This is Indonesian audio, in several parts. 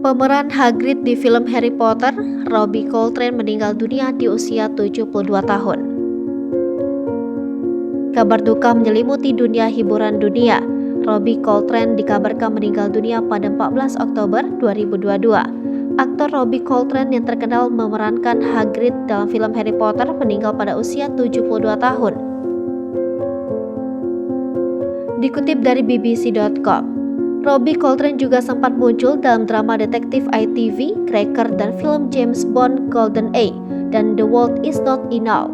Pemeran Hagrid di film Harry Potter, Robbie Coltrane meninggal dunia di usia 72 tahun. Kabar duka menyelimuti dunia hiburan dunia. Robbie Coltrane dikabarkan meninggal dunia pada 14 Oktober 2022. Aktor Robbie Coltrane yang terkenal memerankan Hagrid dalam film Harry Potter meninggal pada usia 72 tahun. Dikutip dari BBC.com, Robbie Coltrane juga sempat muncul dalam drama detektif ITV, Cracker, dan film James Bond GoldenEye dan The World Is Not Enough.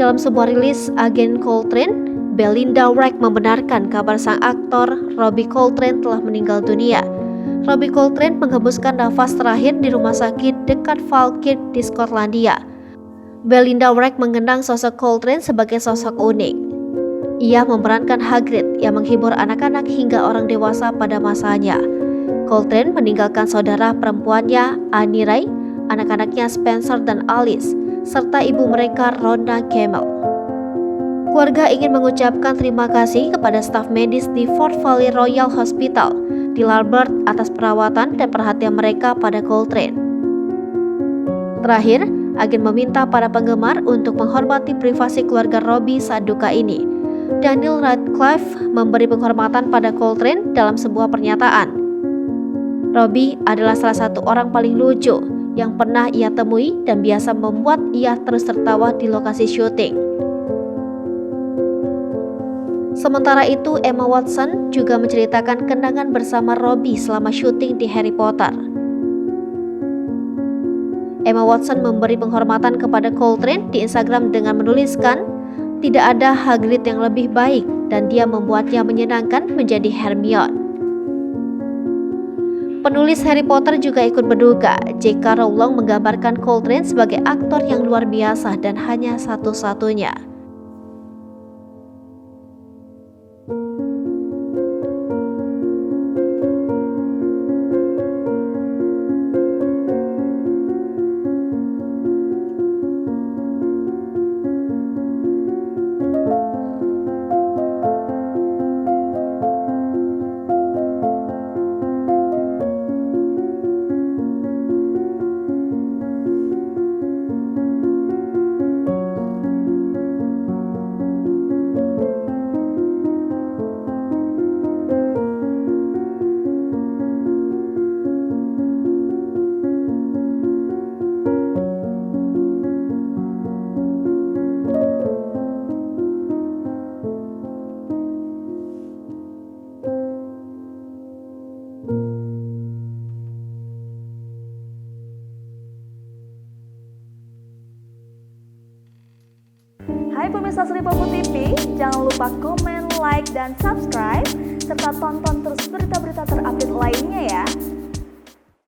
Dalam sebuah rilis agen Coltrane, Belinda Wright membenarkan kabar sang aktor Robbie Coltrane telah meninggal dunia. Robbie Coltrane menghembuskan nafas terakhir di rumah sakit dekat Falkirk di Skotlandia. Belinda Wright mengenang sosok Coltrane sebagai sosok unik. Ia memerankan Hagrid yang menghibur anak-anak hingga orang dewasa pada masanya. Coltrane meninggalkan saudara perempuannya, Annie Ray, anak-anaknya Spencer dan Alice, serta ibu mereka, Rhonda Campbell. Keluarga ingin mengucapkan terima kasih kepada staf medis di Fort Valley Royal Hospital di Lambert atas perawatan dan perhatian mereka pada Coltrane. Terakhir, agen meminta para penggemar untuk menghormati privasi keluarga Robbie saat duka ini. Daniel Radcliffe memberi penghormatan pada Coltrane dalam sebuah pernyataan. Robbie adalah salah satu orang paling lucu yang pernah ia temui dan biasa membuat ia terus tertawa di lokasi syuting. Sementara itu, Emma Watson juga menceritakan kenangan bersama Robbie selama syuting di Harry Potter. Emma Watson memberi penghormatan kepada Coltrane di Instagram dengan menuliskan, "Tidak ada Hagrid yang lebih baik dan dia membuatnya menyenangkan menjadi Hermione." Penulis Harry Potter juga ikut berduka. J.K. Rowling menggambarkan Coltrane sebagai aktor yang luar biasa dan hanya satu-satunya. Hai pemirsa Sri Popo TV, jangan lupa komen, like, dan subscribe, serta tonton terus berita-berita terupdate lainnya ya.